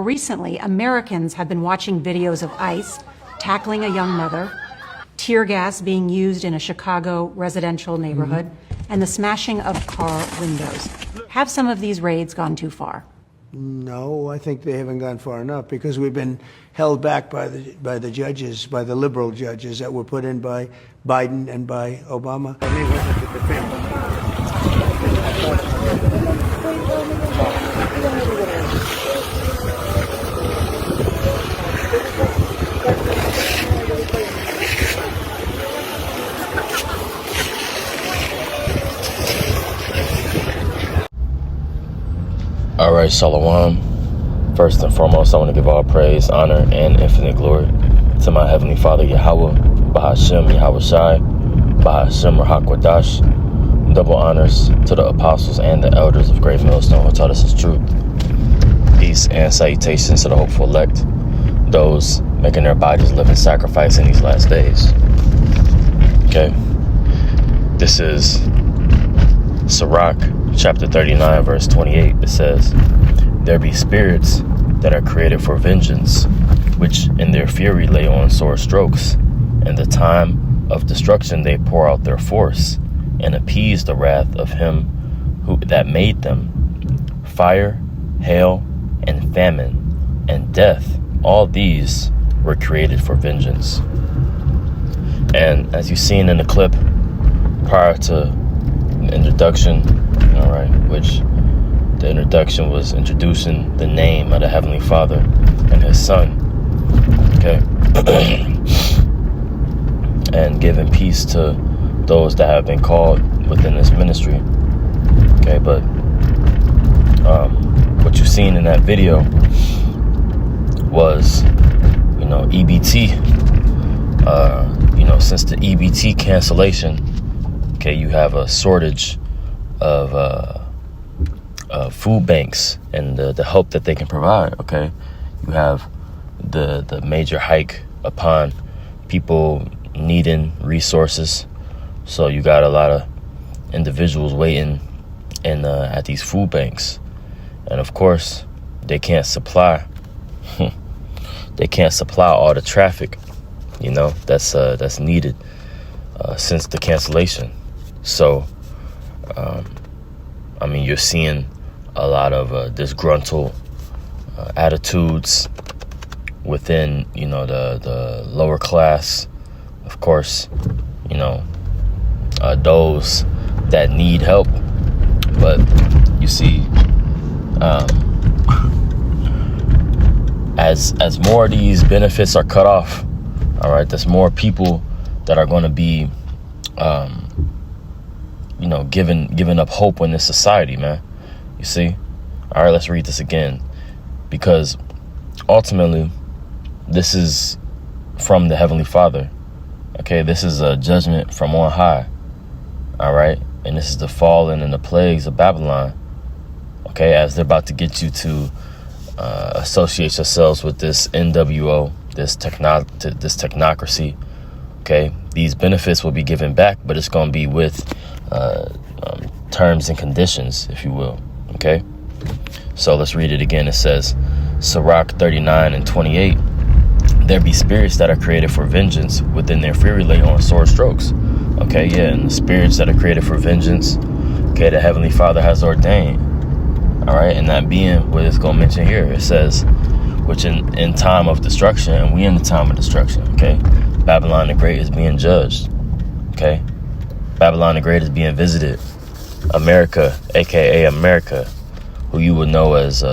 recently, Americans have been watching videos of ICE tackling a young mother, tear gas being used in a Chicago residential neighborhood, and the smashing of car windows. Have some of these raids gone too far? No, I think they haven't gone far enough because we've been held back by the judges, by the liberal judges that were put in by Biden and by Obama. All right, Shalom. First and foremost, I want to give all praise, honor, and infinite glory to my Heavenly Father, Yahweh, Bahashem, Yahweh Shai, Bahashem, Rahakwadash. Double honors to the apostles and the elders of Great Millstone who taught us his truth. Peace and salutations to the hopeful elect, those making their bodies living sacrifice in these last days. Okay. This is Sirach, chapter 39, verse 28. It says, "There be spirits that are created for vengeance, which in their fury lay on sore strokes. In the time of destruction they pour out their force, and appease the wrath of him that made them. Fire, hail, and famine, and death, all these were created for vengeance." And as you've seen in the clip prior to the introduction, all right, which the introduction was introducing the name of the Heavenly Father and his Son, okay, and giving peace to those that have been called within this ministry, okay. But what you've seen in that video was, EBT, since the EBT cancellation, okay, you have a shortage of food banks and the help that they can provide, okay. You have the major hike upon people needing resources, so you got a lot of individuals waiting at these food banks, and of course they can't supply all the traffic that's needed since the cancellation. So you're seeing a lot of disgruntled attitudes within the lower class, of course, those that need help. But you see, as more of these benefits are cut off, all right, there's more people that are going to be giving up hope in this society, man. You see? All right, let's read this again, because ultimately this is from the Heavenly Father. Okay, this is a judgment from on high. All right, and this is the fallen and the plagues of Babylon. Okay, as they're about to get you to associate yourselves with this NWO, this technocracy. Okay, these benefits will be given back, but it's going to be with terms and conditions, if you will. Okay, so let's read it again. It says, Sirach 39 and 28, "There be spirits that are created for vengeance, within their fury lay on sore strokes." Okay, yeah, and the spirits that are created for vengeance, okay, the Heavenly Father has ordained. All right, and that being what it's going to mention here, it says, which in time of destruction, and we in the time of destruction, okay? Babylon the Great is being judged, okay? Babylon the Great is being visited. America, aka America, who you would know as,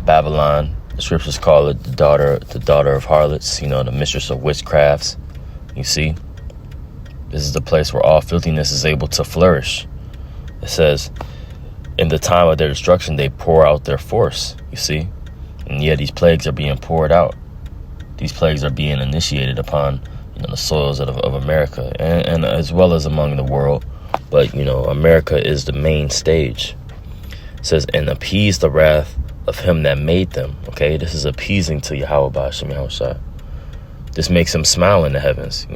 Babylon. The scriptures call it the daughter of harlots, the mistress of witchcrafts. You see, this is the place where all filthiness is able to flourish. It says, in the time of their destruction, they pour out their force, you see? And yeah, these plagues are being poured out. These plagues are being initiated upon, the soils of America, and as well as among the world. But, America is the main stage. It says, and appease the wrath of him that made them. Okay, this is appeasing to Yahweh Ba'ashem Yahushua. This makes him smile in the heavens,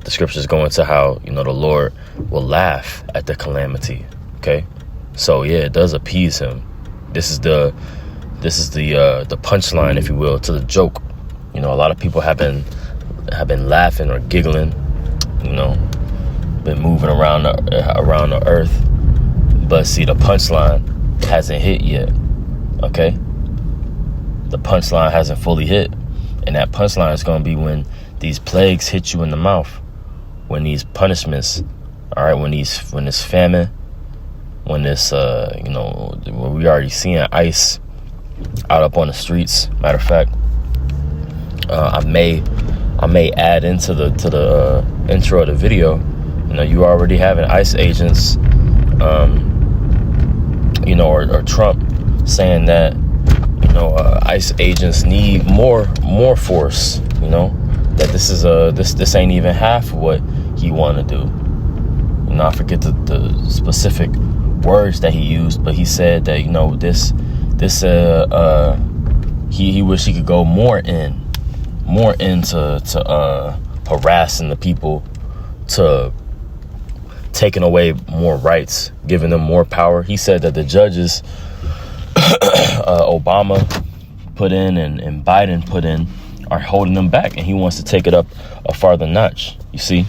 The scriptures go into how, the Lord will laugh at the calamity. Okay, so yeah, it does appease him. This is the punchline, if you will, to the joke. You know, a lot of people have been laughing or giggling, you know, been moving around the earth. But see, the punchline hasn't hit yet. Okay? The punchline hasn't fully hit. And that punchline is going to be when these plagues hit you in the mouth. When these punishments, all right, when this famine, when this, you know, we already seeing ICE out up on the streets. Matter of fact, I may add into the intro of the video. You know, you already having ICE agents, you know, or Trump saying that, you know, ICE agents need more force. You know, that this is this ain't even half of what he want to do. You know, I forget the specific words that he used, but he said that, you know, he wish he could go more into harassing the people, to taking away more rights, giving them more power. He said that the judges Obama put in and Biden put in are holding them back, and he wants to take it up a farther notch, you see.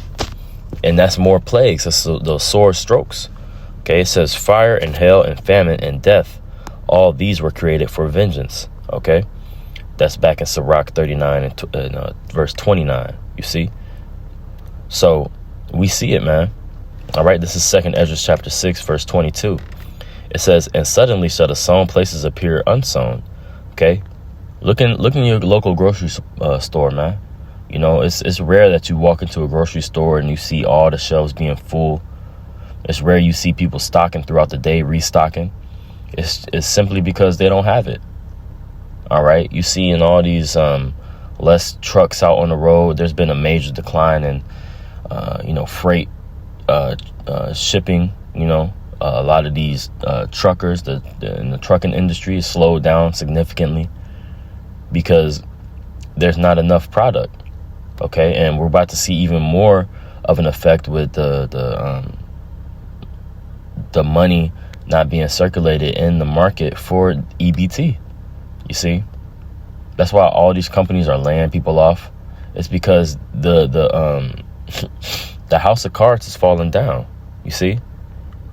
And that's more plagues. That's those sore strokes. Okay, it says fire and hail and famine and death, all these were created for vengeance. Okay, that's back in Sirach 39 and verse 29. You see, so we see it, man. All right, this is 2nd Ezra chapter 6 verse 22. It says, and suddenly shall the sown places appear unsown. Okay, look in your local grocery store, man. You know, it's rare that you walk into a grocery store and you see all the shelves being full. It's rare you see people stocking throughout the day, restocking. It's simply because they don't have it. All right, you see in all these less trucks out on the road, there's been a major decline in you know, freight shipping. You know, a lot of these truckers in the trucking industry is slowed down significantly because there's not enough product. Okay, and we're about to see even more of an effect with the money not being circulated in the market for EBT. You see, that's why all these companies are laying people off. It's because the house of cards is falling down. You see,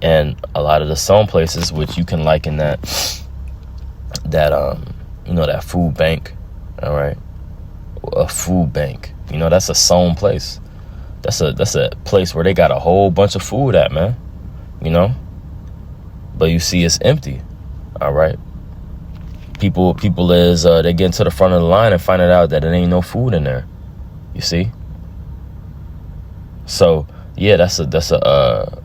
and a lot of the sown places, which you can liken that you know, that food bank. All right, a food bank. You know, that's a sown place. That's a place where they got a whole bunch of food at, man. You know, but you see it's empty. All right, people is they get into the front of the line and finding out that there ain't no food in there. You see, so yeah, that's a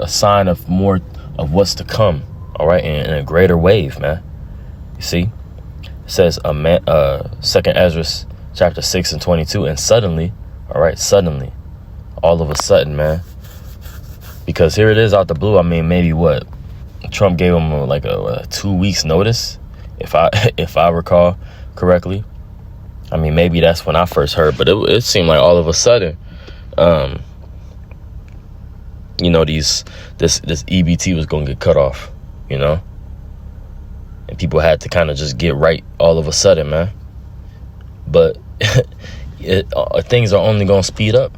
sign of more of what's to come. All right, in a greater wave, man. You see, it says 2nd Ezra chapter 6 and 22, and suddenly, all right, suddenly, all of a sudden, man, because here it is out the blue. I mean, maybe what Trump gave him like a 2 weeks notice, if I recall correctly. I mean, maybe that's when I first heard, but it seemed like all of a sudden, you know, this EBT was going to get cut off, you know, and people had to kind of just get right all of a sudden, man. But things are only going to speed up.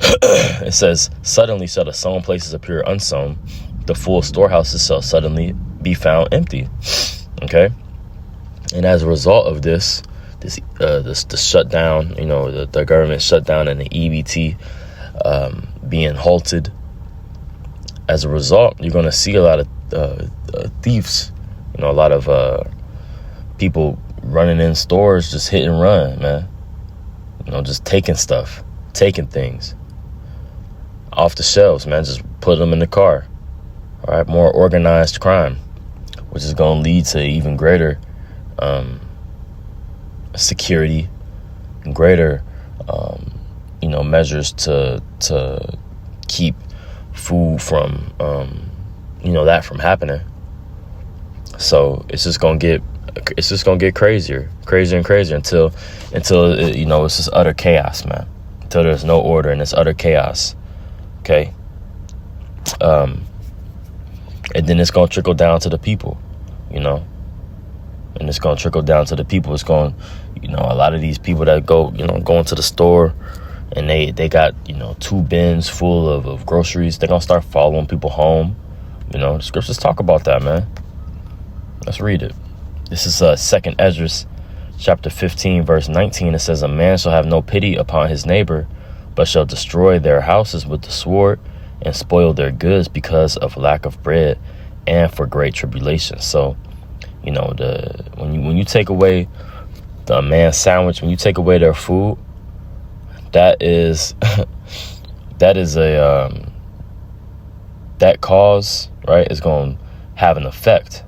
It says, suddenly shall the sown places appear unsown. The full storehouses shall suddenly be found empty. Okay. And as a result of this shutdown, you know, the government shutdown and the EBT being halted, as a result, you're going to see a lot of thieves, you know, a lot of people running in stores, just hit and run, man. You know, just taking stuff, taking things off the shelves, man. Just put them in the car. All right, more organized crime, which is going to lead to even greater security, and greater, you know, measures to keep food from, you know, that from happening. So it's just gonna get crazier and crazier until you know, it's just utter chaos, man. Until there's no order and it's utter chaos. Okay. And then it's gonna trickle down to the people. you know, and it's going to trickle down to the people. It's going, you know, a lot of these people that go into the store and they got, you know, 2 bins full of groceries. They're going to start following people home. You know, the scriptures talk about that, man. Let's read it. This is 2nd Esdras chapter 15, verse 19. It says, a man shall have no pity upon his neighbor, but shall destroy their houses with the sword and spoil their goods because of lack of bread and for great tribulation. So, you know, when you take away the man's sandwich, when you take away their food, that is that cause, right, is going to have an effect,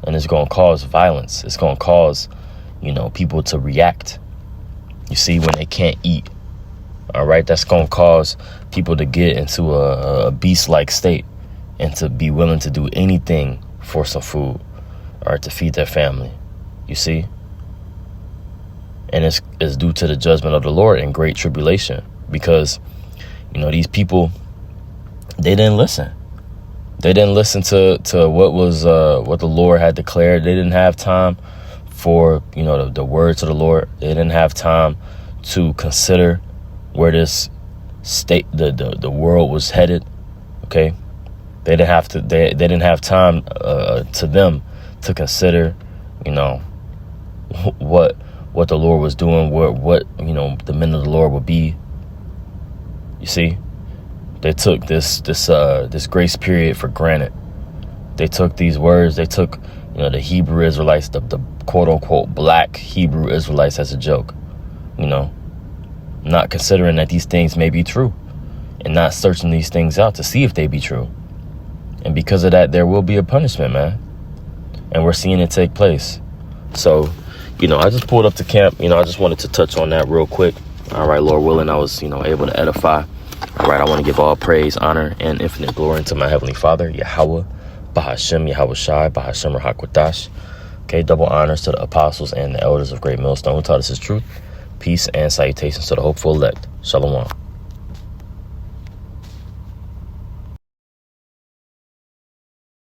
and it's going to cause violence. It's going to cause, you know, people to react. You see, when they can't eat, all right, that's going to cause people to get into a beast-like state and to be willing to do anything for some food, or to feed their family. You see? And it's due to the judgment of the Lord and great tribulation, because, you know, these people, they didn't listen. They didn't listen to what the Lord had declared. They didn't have time for, you know, the words of the Lord. They didn't have time to consider where this state, the world was headed. Okay, they didn't have time to them to consider, you know, what the Lord was doing, what you know, the men of the Lord would be. You see, they took this grace period for granted. They took these words. They took, you know, the Hebrew Israelites, the quote unquote black Hebrew Israelites, as a joke. You know, not considering that these things may be true, and not searching these things out to see if they be true. And because of that, there will be a punishment, man. And we're seeing it take place. So, you know, I just pulled up to camp. You know, I just wanted to touch on that real quick. All right, Lord willing, I was, you know, able to edify. All right, I want to give all praise, honor, and infinite glory unto my Heavenly Father, Yahweh, Bahashem, Yahweh Shai, Bahashem, Rahakwadash. Okay, double honors to the apostles and the elders of Great Millstone who taught us his truth. Peace and salutations to the hopeful elect. Shalom.